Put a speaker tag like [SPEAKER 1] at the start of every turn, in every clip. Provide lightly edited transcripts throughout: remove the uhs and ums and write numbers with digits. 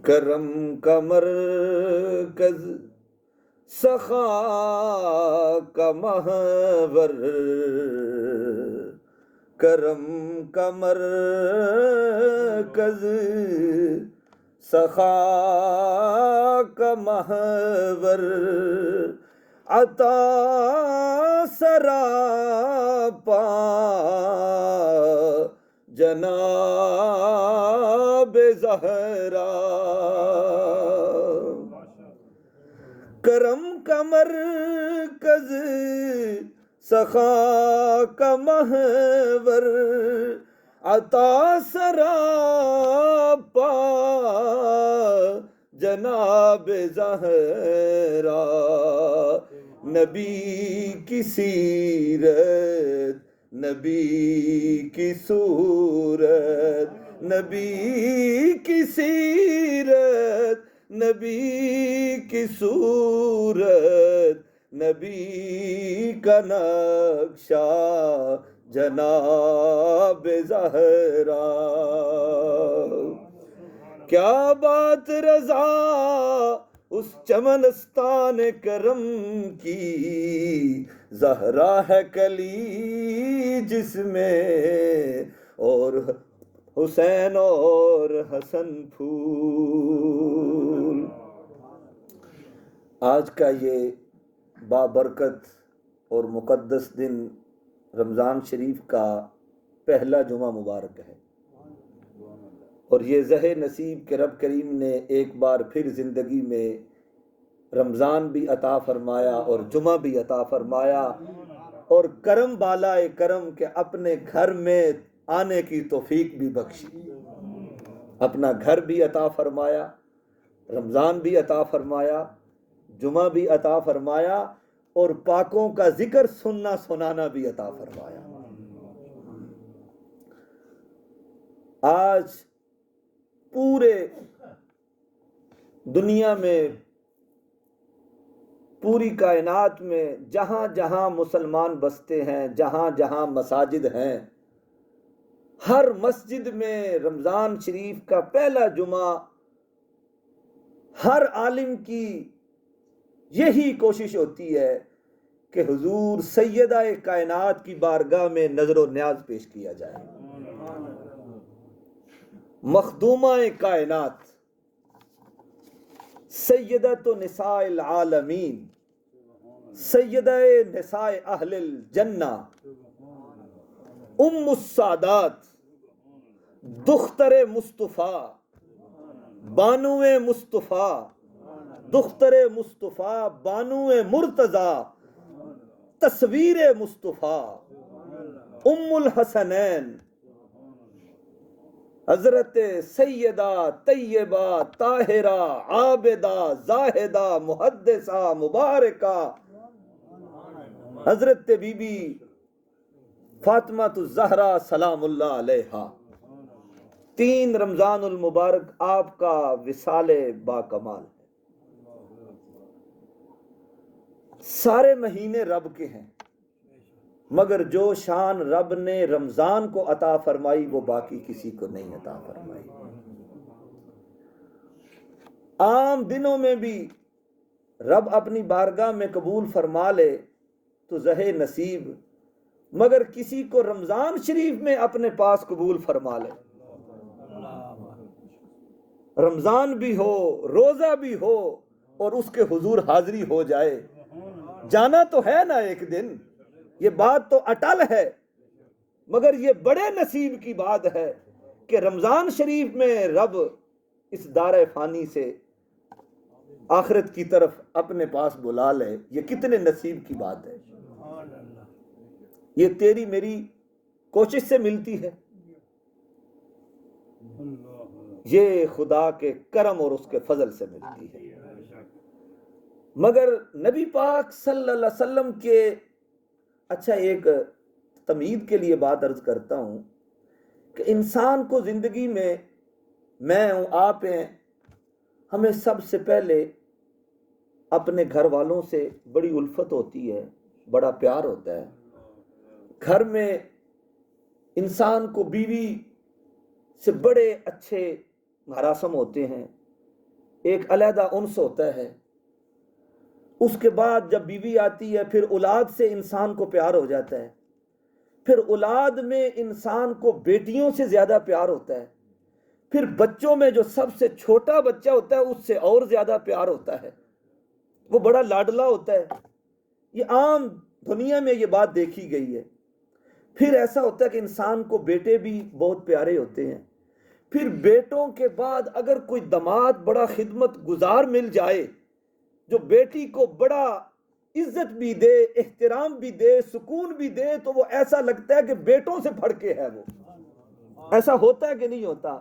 [SPEAKER 1] کرم کا مرکز، سخا کا محور، کرم کا مرکز، سخا کا محور، عطا سراپا جناب زہرا، کرم کا مرکز، سخا کا محور، عطا سراپا جناب زہرا، نبی کی سیرت، نبی کی صورت، نبی کی سیرت، نبی کی صورت، نبی کا نقشہ جناب زہرا، کیا بات رضا اس چمنستان کرم کی، زہرا ہے کلی جس میں اور حسین اور حسن پھول۔ آج کا یہ بابرکت اور مقدس دن رمضان شریف کا پہلا جمعہ مبارک ہے، اور یہ زہ نصیب کہ رب کریم نے ایک بار پھر زندگی میں رمضان بھی عطا فرمایا اور جمعہ بھی عطا فرمایا، اور کرم بالائے کرم کہ اپنے گھر میں آنے کی توفیق بھی بخشی، اپنا گھر بھی عطا فرمایا، رمضان بھی عطا فرمایا، جمعہ بھی عطا فرمایا، اور پاکوں کا ذکر سننا سنانا بھی عطا فرمایا۔ آج پورے دنیا میں، پوری کائنات میں جہاں جہاں مسلمان بستے ہیں، جہاں جہاں مساجد ہیں، ہر مسجد میں رمضان شریف کا پہلا جمعہ ہر عالم کی یہی کوشش ہوتی ہے کہ حضور سیدہ کائنات کی بارگاہ میں نظر و نیاز پیش کیا جائے۔ مخدومہ کائنات، سیدۃ نساء العالمین، سیدہ نساء اہل الجنہ، ام السادات، دختر مصطفیٰ، بانو مصطفیٰ، دختر مصطفیٰ، بانو مرتضیٰ، تصویر مصطفیٰ، ام الحسنین، حضرت سیدہ طیبہ طاہرہ عابدہ زاہدہ محدثہ مبارکہ حضرت بی بی فاطمہ الزہرا سلام اللہ علیہا۔ 3 رمضان المبارک آپ کا وصال با کمال ہے۔ سارے مہینے رب کے ہیں، مگر جو شان رب نے رمضان کو عطا فرمائی وہ باقی کسی کو نہیں عطا فرمائی۔ عام دنوں میں بھی رب اپنی بارگاہ میں قبول فرما لے تو زہ نصیب، مگر کسی کو رمضان شریف میں اپنے پاس قبول فرما لے، رمضان بھی ہو، روزہ بھی ہو، اور اس کے حضور حاضری ہو جائے، جانا تو ہے نا ایک دن، یہ بات تو اٹل ہے، مگر یہ بڑے نصیب کی بات ہے کہ رمضان شریف میں رب اس دار فانی سے آخرت کی طرف اپنے پاس بلا لے۔ یہ کتنے نصیب کی بات ہے، یہ تیری میری کوشش سے ملتی ہے، یہ خدا کے کرم اور اس کے فضل سے ملتی ہے۔ مگر نبی پاک صلی اللہ علیہ وسلم کے، اچھا ایک تمہید کے لیے بات عرض کرتا ہوں کہ انسان کو زندگی میں، میں ہوں آپ ہیں، ہمیں سب سے پہلے اپنے گھر والوں سے بڑی الفت ہوتی ہے، بڑا پیار ہوتا ہے۔ گھر میں انسان کو بیوی سے بڑے اچھے مراسم ہوتے ہیں، ایک علیحدہ انس ہوتا ہے، اس کے بعد جب بیوی آتی ہے پھر اولاد سے انسان کو پیار ہو جاتا ہے، پھر اولاد میں انسان کو بیٹیوں سے زیادہ پیار ہوتا ہے، پھر بچوں میں جو سب سے چھوٹا بچہ ہوتا ہے اس سے اور زیادہ پیار ہوتا ہے، وہ بڑا لاڈلا ہوتا ہے۔ یہ عام دنیا میں یہ بات دیکھی گئی ہے۔ پھر ایسا ہوتا ہے کہ انسان کو بیٹے بھی بہت پیارے ہوتے ہیں، پھر بیٹوں کے بعد اگر کوئی داماد بڑا خدمت گزار مل جائے جو بیٹی کو بڑا عزت بھی دے، احترام بھی دے، سکون بھی دے، تو وہ ایسا لگتا ہے کہ بیٹوں سے پھڑ کے ہے۔ وہ ایسا ہوتا ہے کہ نہیں ہوتا؟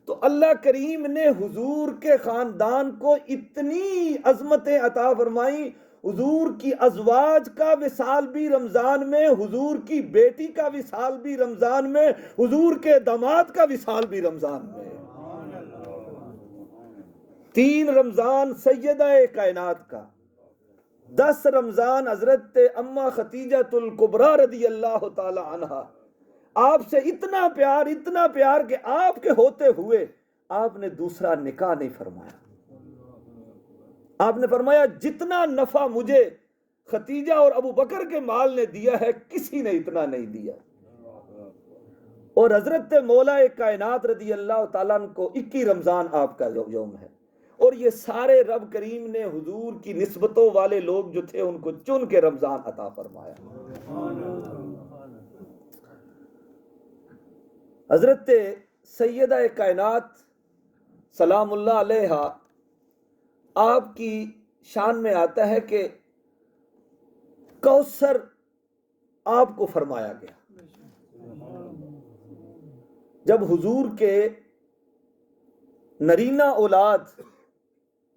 [SPEAKER 1] تو اللہ کریم نے حضور کے خاندان کو اتنی عظمتیں عطا فرمائیں، حضور کی ازواج کا وصال بھی رمضان میں، حضور کی بیٹی کا وصال بھی رمضان میں، حضور کے داماد کا وصال بھی رمضان میں۔ 3 رمضان سیدہ کائنات کا، 10 رمضان حضرت اماں خدیجہ الکبریٰ رضی اللہ تعالی عنہا، آپ سے اتنا پیار کہ آپ کے ہوتے ہوئے آپ نے دوسرا نکاح نہیں فرمایا۔ آپ نے فرمایا جتنا نفع مجھے خدیجہ اور ابو بکر کے مال نے دیا ہے کسی نے اتنا نہیں دیا۔ اور حضرت مولا کائنات رضی اللہ تعالیٰ عنہ کو 21 رمضان آپ کا یوم ہے، اور یہ سارے رب کریم نے حضور کی نسبتوں والے لوگ جو تھے ان کو چن کے رمضان عطا فرمایا۔ حضرت سیدہ کائنات سلام اللہ علیہا، آپ کی شان میں آتا ہے کہ کوثر آپ کو فرمایا گیا۔ جب حضور کے نرینہ اولاد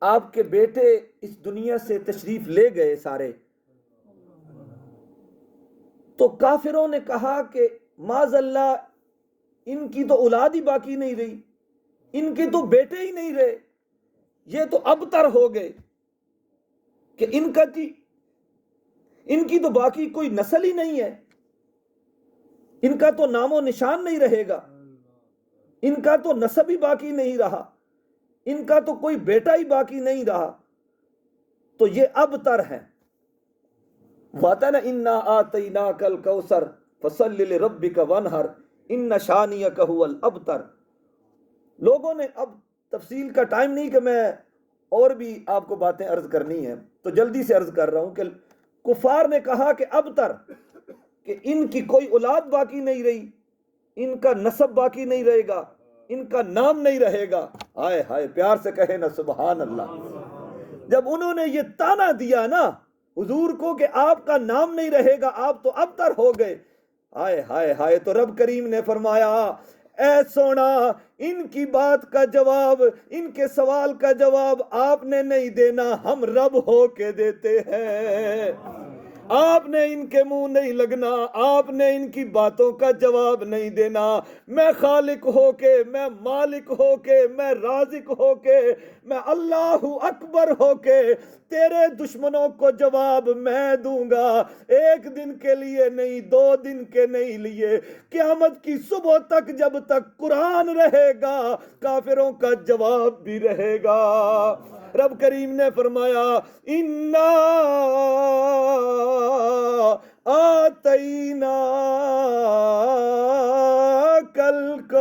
[SPEAKER 1] آپ کے بیٹے اس دنیا سے تشریف لے گئے سارے، تو کافروں نے کہا کہ معاذ اللہ ان کی تو اولاد ہی باقی نہیں رہی، ان کے تو بیٹے ہی نہیں رہے، یہ تو ابتر ہو گئے کہ ان کی تو باقی کوئی نسل ہی نہیں ہے، ان کا تو نام و نشان نہیں رہے گا، ان کا تو نسب ہی باقی نہیں رہا، ان کا تو کوئی بیٹا ہی باقی نہیں رہا، تو یہ ابتر ہے۔ وَأَتَنَا إِنَّا آتَيْنَاكَ الْكَوْثَرَ فَصَلِّ لِرَبِّكَ وَانْحَرْ إِنَّ شَانِئَكَ هُوَ الْأَبْتَرُ۔ لوگوں نے اب تفصیل کا ٹائم نہیں کہ میں اور بھی آپ کو باتیں عرض کرنی ہیں، تو جلدی سے عرض کر رہا ہوں کہ کفار نے کہا کہ ابتر، کہ ان کی کوئی اولاد باقی نہیں رہی، ان کا نسب باقی نہیں رہے گا، ان کا نام نہیں رہے گا۔ ہائے ہائے، پیار سے کہے نا سبحان اللہ۔ جب انہوں نے یہ تانا دیا نا حضور کو کہ آپ کا نام نہیں رہے گا، آپ تو ابتر ہو گئے، ہائے ہائے ہائے، تو رب کریم نے فرمایا اے سونا، ان کی بات کا جواب، ان کے سوال کا جواب آپ نے نہیں دینا، ہم رب ہو کے دیتے ہیں۔ آپ نے ان کے منہ نہیں لگنا، آپ نے ان کی باتوں کا جواب نہیں دینا۔ میں خالق ہو کے، میں مالک ہو کے، میں رازق ہو کے، میں اللہ اکبر ہو کے تیرے دشمنوں کو جواب میں دوں گا، 1 دن کے لیے نہیں، 2 دن کے نہیں لیے، قیامت کی صبح تک جب تک قرآن رہے گا کافروں کا جواب بھی رہے گا۔ رب کریم نے فرمایا اِنَّا آتَيْنَاكَ الْكَوْثَرَ۔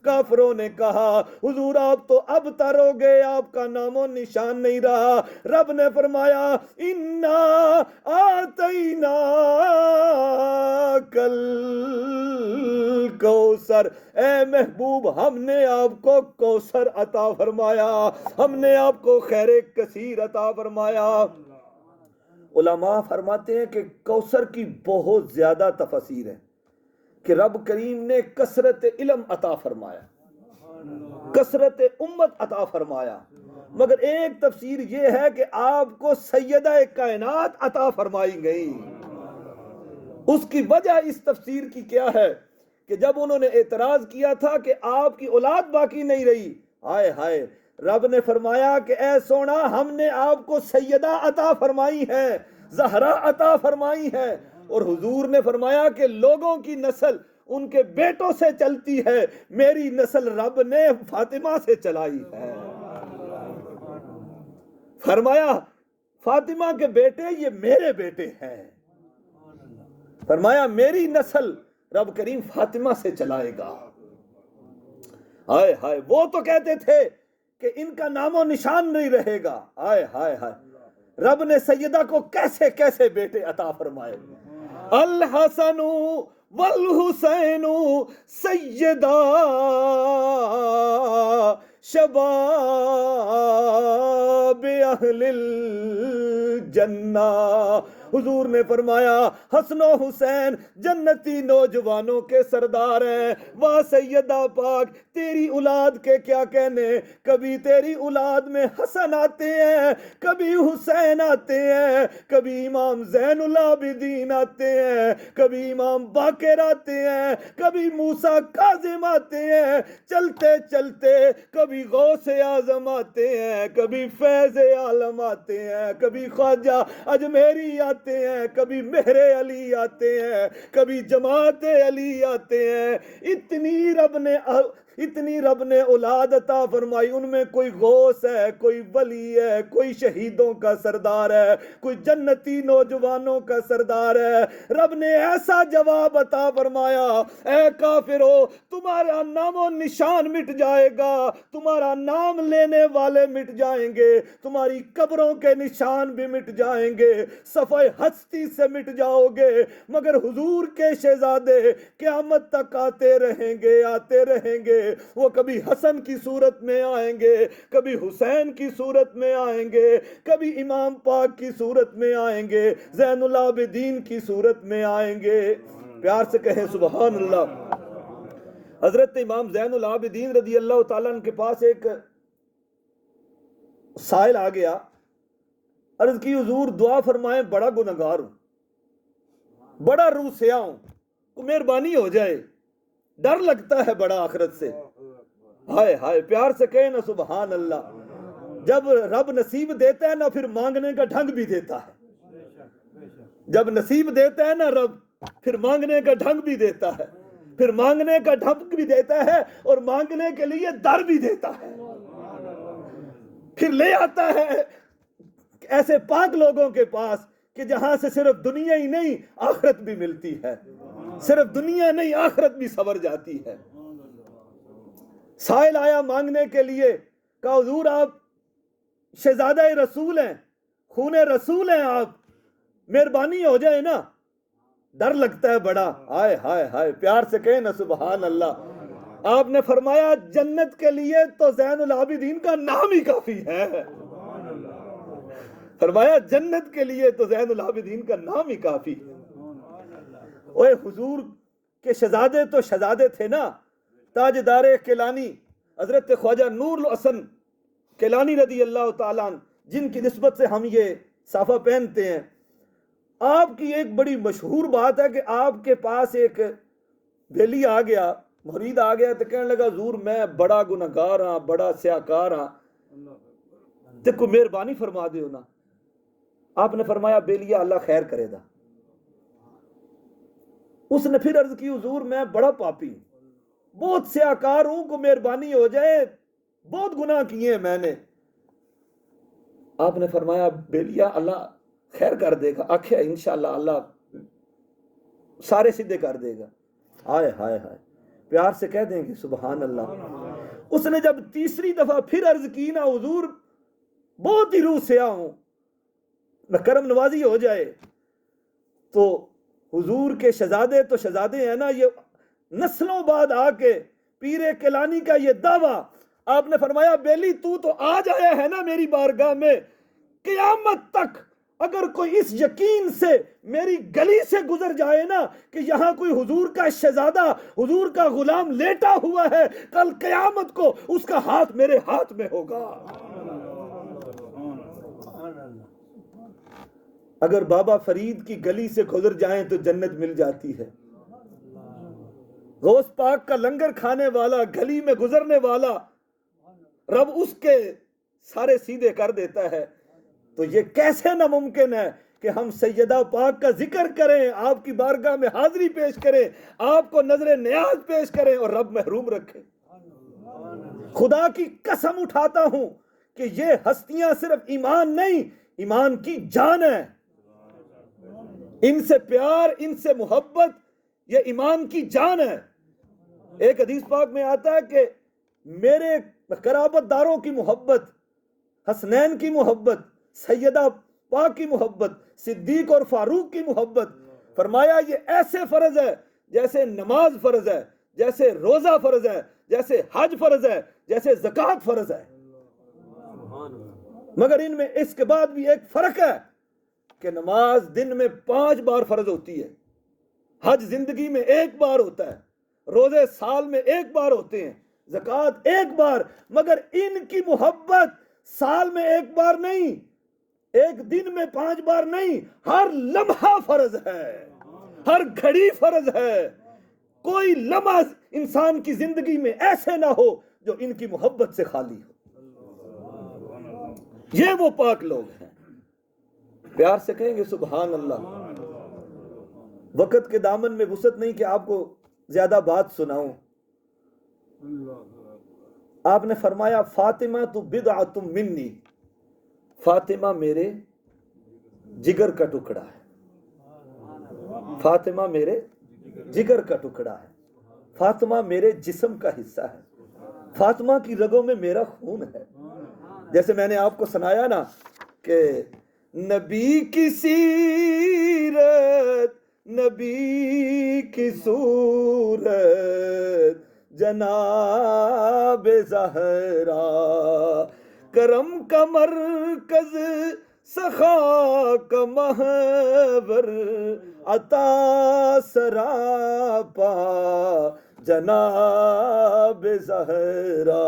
[SPEAKER 1] کافروں نے کہا حضور آپ تو ابتر ہو گئے، آپ کا نام و نشان نہیں رہا۔ رب نے فرمایا اِنَّا آتَيْنَاكَ الْكَوْثَرَ، اے محبوب ہم نے آپ کو کوثر عطا فرمایا، ہم نے آپ کو خیر کثیر عطا فرمایا۔ علماء فرماتے ہیں کہ کوثر کی بہت زیادہ تفسیر ہے کہ رب کریم نے کثرت علم عطا فرمایا، کثرت امت عطا فرمایا، مگر ایک تفسیر یہ ہے کہ آپ کو سیدہ کائنات عطا فرمائی گئی۔ اس کی وجہ اس تفسیر کی کیا ہے کہ جب انہوں نے اعتراض کیا تھا کہ آپ کی اولاد باقی نہیں رہی، ہائے ہائے، رب نے فرمایا کہ اے سونا ہم نے آپ کو سیدہ عطا فرمائی ہے، زہرا عطا فرمائی ہے، اور حضور نے فرمایا کہ لوگوں کی نسل ان کے بیٹوں سے چلتی ہے، میری نسل رب نے فاطمہ سے چلائی ہے۔ فرمایا فاطمہ کے بیٹے یہ میرے بیٹے ہیں، فرمایا میری نسل رب کریم فاطمہ سے چلائے گا۔ ہائے ہائے، وہ تو کہتے تھے کہ ان کا نام و نشان نہیں رہے گا، ہائے ہائے ہائے، رب نے سیدہ کو کیسے کیسے بیٹے عطا فرمائے۔ الحسن والحسین سیدہ شباب اہل الجنہ، حضور نے فرمایا حسن و حسین جنتی نوجوانوں کے سردار ہیں۔ واہ سیدہ پاک، تیری اولاد کے کیا کہنے، کبھی تیری اولاد میں حسن آتے ہیں، کبھی حسین آتے ہیں، کبھی امام زین العابدین آتے ہیں، کبھی امام باقر آتے ہیں، کبھی موسیٰ کاظم آتے ہیں، چلتے چلتے کبھی غوث اعظم آتے ہیں، کبھی فیض عالم آتے ہیں، کبھی خواجہ اجمیری آتے ہیں، کبھی مہر علی آتے ہیں، کبھی جماعت علی آتے ہیں۔ اتنی رب نے اولاد عطا فرمائی، ان میں کوئی غوث ہے، کوئی ولی ہے، کوئی شہیدوں کا سردار ہے، کوئی جنتی نوجوانوں کا سردار ہے۔ رب نے ایسا جواب عطا فرمایا، اے کافرو تمہارا نام و نشان مٹ جائے گا، تمہارا نام لینے والے مٹ جائیں گے، تمہاری قبروں کے نشان بھی مٹ جائیں گے، صفحہ ہستی سے مٹ جاؤ گے، مگر حضور کے شہزادے قیامت تک آتے رہیں گے، آتے رہیں گے۔ وہ کبھی حسن کی صورت میں آئیں گے، کبھی حسین کی صورت میں آئیں گے، کبھی امام پاک کی صورت میں آئیں گے، زین العابدین کی صورت میں آئیں گے۔ پیار سے کہیں سبحان اللہ۔ حضرت امام زین العابدین رضی اللہ تعالیٰ عنہ کے پاس ایک سائل آ گیا، عرض کی حضور دعا فرمائیں، بڑا گنہگار ہوں، بڑا روح سیاہ ہوں، کوئی مہربانی ہو جائے، ڈر لگتا ہے بڑا آخرت سے۔ ہائے ہائے، پیار سے کہیں نا سبحان اللہ۔ جب رب نصیب دیتا ہے نا پھر مانگنے کا ڈھنگ بھی دیتا ہے، جب نصیب دیتا ہے نا رب پھر مانگنے کا ڈھنگ بھی دیتا ہے، پھر مانگنے کا ڈھنگ بھی دیتا ہے اور مانگنے کے لیے در بھی دیتا ہے، پھر لے آتا ہے ایسے پاک لوگوں کے پاس کہ جہاں سے صرف دنیا ہی نہیں آخرت بھی ملتی ہے، صرف دنیا نہیں آخرت بھی سنور جاتی ہے۔ سائل آیا مانگنے کے لیے، کہا حضور آپ شہزادہ رسول ہیں، خون رسول ہیں، آپ مہربانی ہو جائے نا، ڈر لگتا ہے بڑا۔ ہائے ہائے ہائے، پیار سے کہیں نا سبحان اللہ۔ آپ نے فرمایا جنت کے لیے تو زین العابدین کا نام ہی کافی ہے، فرمایا جنت کے لیے تو زین العابدین کا نام ہی کافی ہے۔ اوے حضور کے شہزادے تو شہزادے تھے نا، تاجدار کیلانی حضرت خواجہ نور الحسن کیلانی رضی اللہ تعالیٰ عنہ، جن کی نسبت سے ہم یہ صافہ پہنتے ہیں۔ آپ کی ایک بڑی مشہور بات ہے کہ آپ کے پاس ایک بیلی آ گیا، مرید آ گیا تو کہنے لگا حضور میں بڑا گنہگار ہاں، بڑا سیاکار ہاں، تے کوئی مہربانی فرما دیو نا۔ آپ نے فرمایا بیلیا اللہ خیر کرے دا۔ اس نے پھر عرض کی حضور میں بڑا پاپی ہوں، بہت سیاکار ہوں، کو مہربانی ہو جائے، بہت گناہ کیے ہیں میں نے۔ آپ نے فرمایا بیلیا اللہ خیر کر دے گا، آخیا انشاءاللہ اللہ سارے سیدھے کر دے گا۔ ہائے ہائے ہائے، پیار سے کہہ دیں گے سبحان اللہ۔ اس نے جب تیسری دفعہ پھر عرض کی نا حضور بہت ہی روح سیاہ ہوں، کرم نوازی ہو جائے، تو حضور کے شہزادے تو شہزادے ہیں نا، یہ نسلوں بعد آ کے پیر کیلانی کا یہ دعویٰ، آپ نے فرمایا بیلی تو آج آیا ہے نا میری بارگاہ میں، قیامت تک اگر کوئی اس یقین سے میری گلی سے گزر جائے نا کہ یہاں کوئی حضور کا شہزادہ، حضور کا غلام لیٹا ہوا ہے، کل قیامت کو اس کا ہاتھ میرے ہاتھ میں ہوگا۔ اگر بابا فرید کی گلی سے گزر جائیں تو جنت مل جاتی ہے، غوث پاک کا لنگر کھانے والا، گلی میں گزرنے والا، رب اس کے سارے سیدھے کر دیتا ہے۔ تو یہ کیسے ناممکن ہے کہ ہم سیدہ پاک کا ذکر کریں، آپ کی بارگاہ میں حاضری پیش کریں، آپ کو نظر نیاز پیش کریں اور رب محروم رکھے۔ خدا کی قسم اٹھاتا ہوں کہ یہ ہستیاں صرف ایمان نہیں، ایمان کی جان ہے۔ ان سے پیار، ان سے محبت، یہ ایمان کی جان ہے۔ ایک حدیث پاک میں آتا ہے کہ میرے قرابت داروں کی محبت، حسنین کی محبت، سیدہ پاک کی محبت، صدیق اور فاروق کی محبت، فرمایا یہ ایسے فرض ہے جیسے نماز فرض ہے، جیسے روزہ فرض ہے، جیسے حج فرض ہے، جیسے زکوٰۃ فرض ہے۔ مگر ان میں اس کے بعد بھی ایک فرق ہے کہ نماز دن میں 5 بار فرض ہوتی ہے، حج زندگی میں 1 بار ہوتا ہے، روزے سال میں 1 بار ہوتے ہیں، زکوٰۃ 1 بار، مگر ان کی محبت سال میں 1 بار نہیں، ایک دن میں 5 بار نہیں، ہر لمحہ فرض ہے، ہر گھڑی فرض ہے۔ کوئی لمحہ انسان کی زندگی میں ایسے نہ ہو جو ان کی محبت سے خالی ہو۔ یہ وہ پاک لوگ ہیں۔ پیار سے کہیں گے سبحان اللہ۔ وقت کے دامن میں وسعت نہیں کہ آپ کو زیادہ بات سناؤں۔ آپ نے فرمایا فاطمہ تو بدعۃ منی، فاطمہ میرے جگر کا ٹکڑا ہے، فاطمہ میرے جگر کا ٹکڑا ہے، فاطمہ میرے جسم کا حصہ ہے، فاطمہ کی رگوں میں میرا خون ہے۔ جیسے میں نے آپ کو سنایا نا کہ نبی کی سیرت، نبی کی صورت، جناب زہرا، کرم کا مرکز، سخا کا محور، عطا سراپا، جناب زہرا۔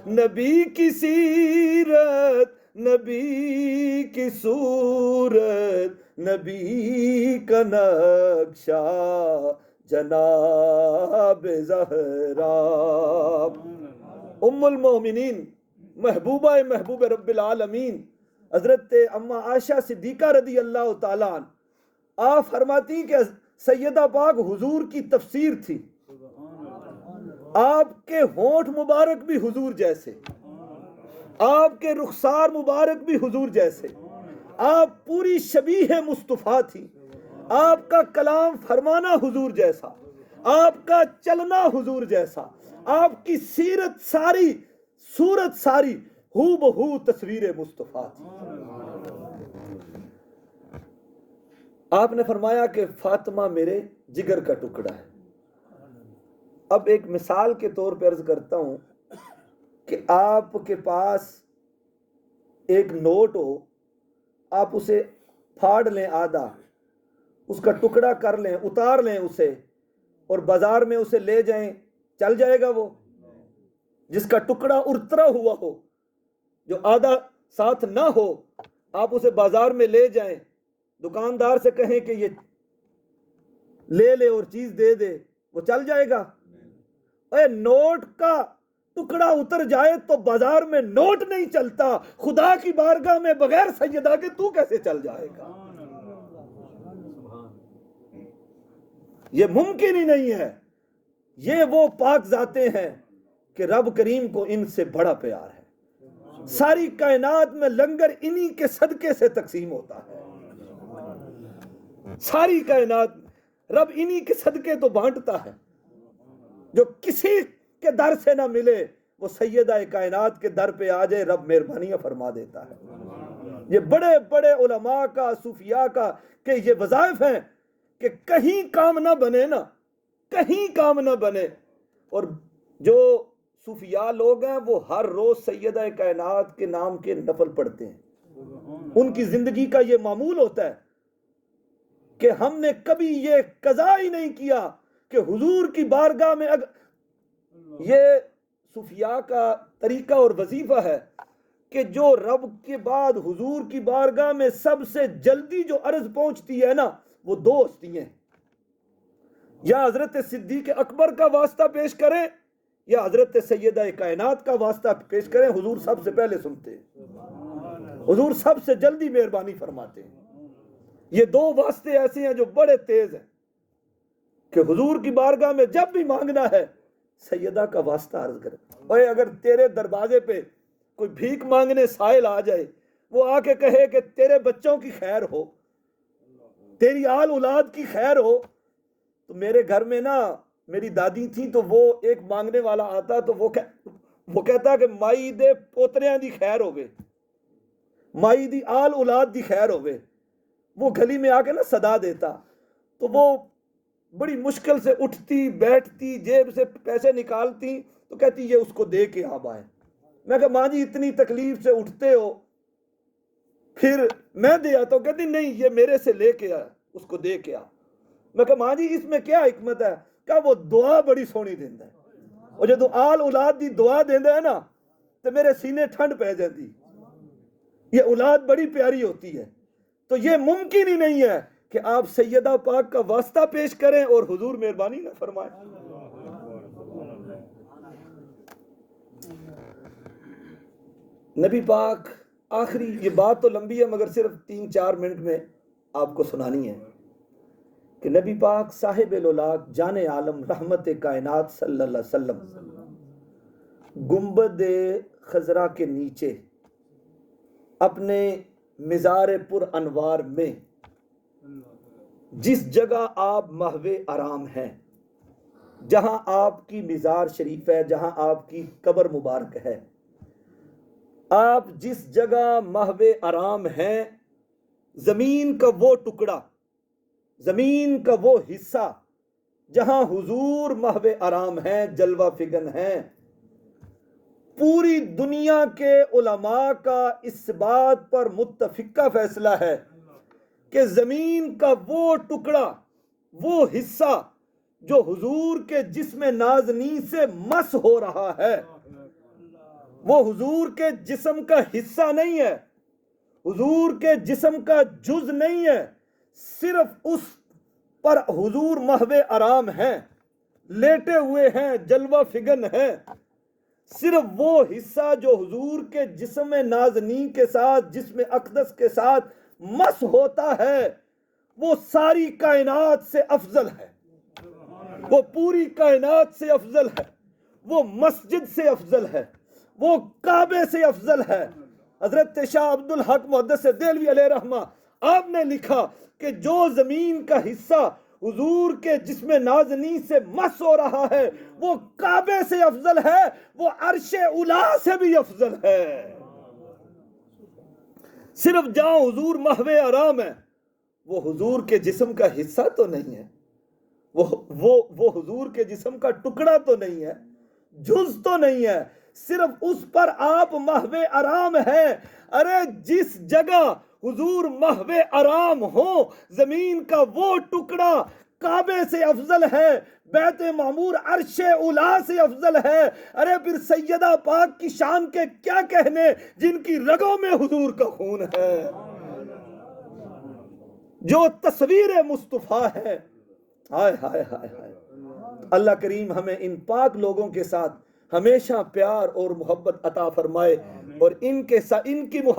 [SPEAKER 1] نبی کی سیرت، نبی کی صورت، نبی کا نقشہ، جناب زہرا۔ ام المومنین، محبوبہ محبوب رب العالمین، حضرت اما عائشہ صدیقہ رضی اللہ تعالیٰ عنہ، آپ فرماتی کہ سیدہ پاک حضور کی تفسیر تھی، آپ کے ہونٹ مبارک بھی حضور جیسے، آپ کے رخسار مبارک بھی حضور جیسے، آپ پوری شبیہ مصطفیٰ تھی، آپ کا کلام فرمانا حضور جیسا، آپ کا چلنا حضور جیسا، آپ کی سیرت ساری، صورت ساری ہو بہو تصویر مصطفیٰ تھی۔ آپ نے فرمایا کہ فاطمہ میرے جگر کا ٹکڑا ہے۔ اب ایک مثال کے طور پر عرض کرتا ہوں کہ آپ کے پاس ایک نوٹ ہو، آپ اسے پھاڑ لیں آدھا، اس کا ٹکڑا کر لیں، اتار لیں اسے اور بازار میں اسے لے جائیں، چل جائے گا وہ؟ جس کا ٹکڑا اترا ہوا ہو، جو آدھا ساتھ نہ ہو، آپ اسے بازار میں لے جائیں، دکاندار سے کہیں کہ یہ لے لے اور چیز دے دے، وہ چل جائے گا؟ اے نوٹ کا ٹکڑا اتر جائے تو بازار میں نوٹ نہیں چلتا، خدا کی بارگاہ میں بغیر سیدہ کے تو کیسے چل جائے گا؟ یہ ممکن ہی نہیں ہے۔ یہ وہ پاک ذاتیں ہیں کہ رب کریم کو ان سے بڑا پیار ہے۔ ساری کائنات میں لنگر انہی کے صدقے سے تقسیم ہوتا ہے، ساری کائنات رب انہی کے صدقے تو بانٹتا ہے۔ جو کسی کے در سے نہ ملے وہ سیدہ کائنات کے در پہ آ جائے، رب مہربانیاں فرما دیتا ہے۔ یہ بڑے بڑے علماء کا، صوفیاء کا کہ یہ وظائف ہیں کہ کہیں کام نہ بنے نا، کہیں کام نہ بنے۔ اور جو صوفیاء لوگ ہیں وہ ہر روز سیدہ کائنات کے نام کے نفل پڑھتے ہیں، ان کی زندگی کا یہ معمول ہوتا ہے کہ ہم نے کبھی یہ قضا ہی نہیں کیا کہ حضور کی بارگاہ میں یہ صوفیاء کا طریقہ اور وظیفہ ہے کہ جو رب کے بعد حضور کی بارگاہ میں سب سے جلدی جو عرض پہنچتی ہے نا، وہ 2 ہستیاں ہیں، یا حضرت صدیق اکبر کا واسطہ پیش کریں یا حضرت سیدہ کائنات کا واسطہ پیش کریں، حضور سب سے پہلے سنتے ہیں، حضور سب سے جلدی مہربانی فرماتے ہیں۔ یہ دو واسطے ایسے ہیں جو بڑے تیز ہیں کہ حضور کی بارگاہ میں جب بھی مانگنا ہے سیدہ کا واسطہ عرض کرے. اوے اگر تیرے دروازے پہ کوئی بھیک مانگنے سائل آ جائے، وہ آ کے کہے کہ تیرے بچوں کی خیر ہو، تیری آل اولاد کی خیر ہو، تو میرے گھر میں نا میری دادی تھی، تو وہ ایک مانگنے والا آتا تو وہ کہتا کہ مائی دے پوتریاں دی خیر ہوگے، مائی دی آل اولاد دی خیر ہوگے. وہ گلی میں آ کے نا صدا دیتا، تو وہ بڑی مشکل سے اٹھتی بیٹھتی، جیب سے پیسے نکالتی تو کہتی یہ اس کو دے کے آپ آئے. میں کہا ماں جی اتنی تکلیف سے اٹھتے ہو، پھر میں دے آتا ہوں. کہتی نہیں یہ میرے سے لے کے آ، اس کو دے کے آ. میں کہا ماں جی اس میں کیا حکمت ہے؟ کہا وہ دعا بڑی سونی دیندہ ہے، اور جدو آل اولاد دی دعا دیندہ ہے نا تو میرے سینے ٹھنڈ پہ جاتی. یہ اولاد بڑی پیاری ہوتی ہے. تو یہ ممکن ہی نہیں ہے کہ آپ سیدہ پاک کا واسطہ پیش کریں اور حضور مہربانی نہ فرمائیں. نبی پاک آخری، یہ بات تو لمبی ہے مگر صرف 3-4 منٹ میں آپ کو سنانی ہے کہ نبی پاک صاحب الولاق جان عالم رحمت کائنات صلی اللہ علیہ وسلم گنبد خضرا کے نیچے اپنے مزار پر انوار میں جس جگہ آپ محو آرام ہیں، جہاں آپ کی مزار شریف ہے، جہاں آپ کی قبر مبارک ہے، آپ جس جگہ محو آرام ہیں، زمین کا وہ ٹکڑا، زمین کا وہ حصہ جہاں حضور محو آرام ہیں، جلوہ فگن ہیں، پوری دنیا کے علماء کا اس بات پر متفقہ فیصلہ ہے کہ زمین کا وہ ٹکڑا، وہ حصہ جو حضور کے جسم نازنی سے مس ہو رہا ہے، وہ حضور کے جسم کا حصہ نہیں ہے، حضور کے جسم کا جز نہیں ہے، صرف اس پر حضور محو آرام ہیں، لیٹے ہوئے ہیں، جلوہ فگن ہیں. صرف وہ حصہ جو حضور کے جسم نازنی کے ساتھ، جسم اقدس کے ساتھ مس ہوتا ہے، وہ ساری کائنات سے افضل ہے، وہ پوری کائنات سے افضل ہے، وہ مسجد سے افضل ہے، وہ کعبے سے افضل ہے. حضرت شاہ عبد الحق محدث دہلوی علیہ رحمہ آپ نے لکھا کہ جو زمین کا حصہ حضور کے جسم نازنی سے مس ہو رہا ہے وہ کعبے سے افضل ہے، وہ عرش اولا سے بھی افضل ہے. صرف جہاں حضور محو آرام ہے وہ حضور کے جسم کا حصہ تو نہیں ہے، وہ حضور کے جسم کا ٹکڑا تو نہیں ہے، جز تو نہیں ہے، صرف اس پر آپ محو آرام ہے. ارے جس جگہ حضور محو آرام ہو، زمین کا وہ ٹکڑا کعبے سے افضل ہے، بیت معمور عرش اولا سے افضل ہے. ارے پھر سیدہ پاک کی شان کے کیا کہنے جن کی رگوں میں حضور کا خون ہے، جو تصویر مصطفیٰ ہے. ہائے ہائے ہائے ہائے. اللہ کریم ہمیں ان پاک لوگوں کے ساتھ ہمیشہ پیار اور محبت عطا فرمائے، اور ان کی محبت